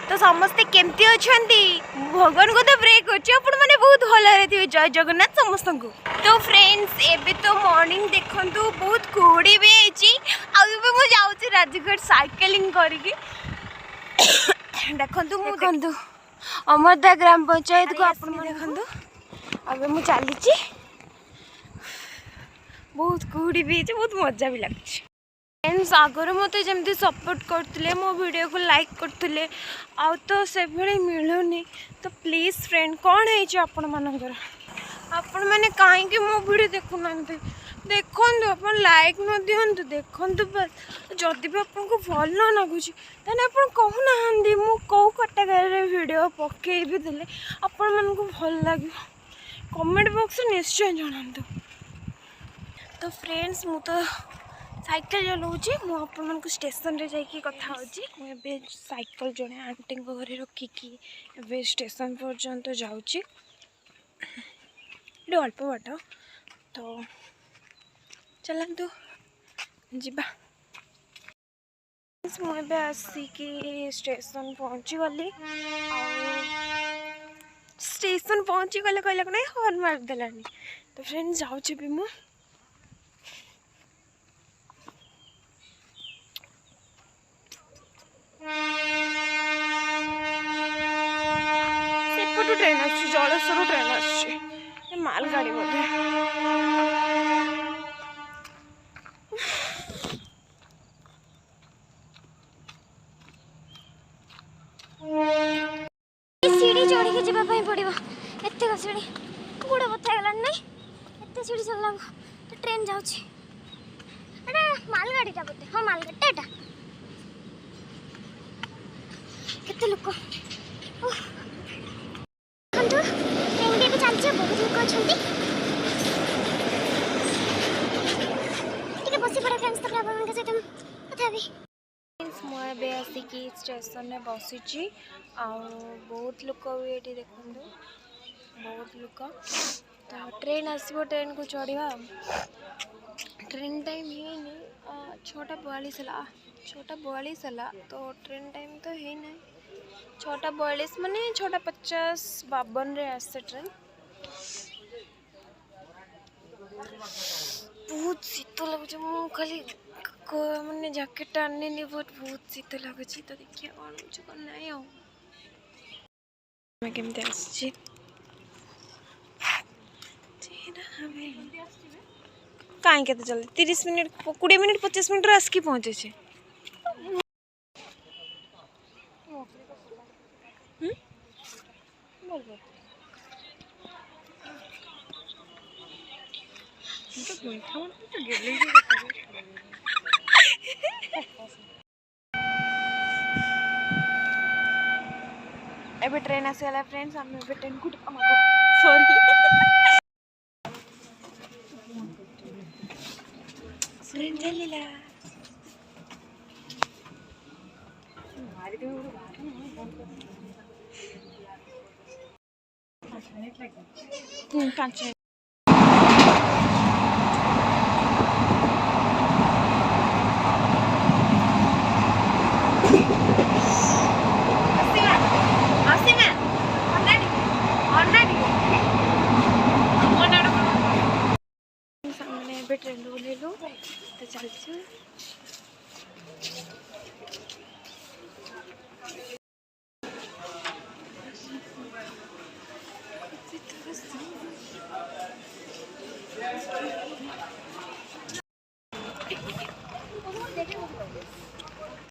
तो समस्ते केमती अच्छी भगवान को तो प्रे कर मैंने बहुत भल थे। जय जगन्नाथ समस्त को। तो फ्रेंड्स एबे तो मॉर्निंग देखंतु बहुत कुहुड़ी भी मुझे जाऊँ राजगढ़ साइकिलिंग करके देखंतु अमरदा ग्राम पंचायत को आप देखंतु अब मुझे चली बहुत कुहुड़ी भी बहुत मजा भी लगे। फ्रेंड्स आगर मत जमी सपोर्ट करते मो वीडियो को लाइक करते आ तो से मिलूनी तो प्लीज फ्रेंड कौन है आपण मानकर आपण मैंने कहीं मो वीडियो देखुना देखु आप लाइक न दिंतु देखु बस जदि भी आपको भल न लगुच आप कहूना मु कौ कैटेगरी वीडियो पकईबी देले आपण मन को भल लगे कमेंट बॉक्स निश्चय जनातु। तो फ्रेंड्स मु तो साइकिल चलाऊँगी मुझे स्टेशन रे जाइए कथा मुझे साइकिल जड़े आंटी घरे रखिकी स्टेशन पर्यंत जाऊँगी अल्प बाट तो चलतु जीवा। मुझे आसिकी स्टेशन पहुँची गली स्टेशन पहुँची गले कहला ना हॉर्न मारदेलानी। तो फ्रेंड्स जाऊँगी भी मु सेपटू ट्रेन आसुची जलस्वर ट्रेन आसुची मालगाड़ी बोधे सीढ़ी चढ़ी के जावाई पड़ो एत सीढ़ी गोड़ बता गलानी ना एत सीढ़ी चलला तो ट्रेन जाऊँगी मालगाड़ीटा बोधे हाँ मालगाड़ीटा केते लोक ट्रेन भी चलती बहुत लोक अच्छा बस पड़ा फ्रेंड्स सहित कथा मुझे आसिकी स्टेशन में बसी बहुत लोक भी ये देखो बहुत लोक तो ट्रेन आसो ट्रेन को चढ़ा ट्रेन टाइम है 6:42 है 6:42 है तो ट्रेन टाइम तो है ना 6:42 माने 6:50-52 रे आसे ट्रेन। बहुत शीत लगुच मु खाली मैंने जैकेट आनी बहुत शीत लगुच तो देखिए कौन ना केमती आसी कहीं के चल 30 मिनट 20 मिनट 25 मिनट आसिक पहुँचे एबे ट्रेन आसीगला फ्रेंड्स आम ट्रेन को सॉरी ट्रेन चलीला ट्रेन ओह्लू तो चलचु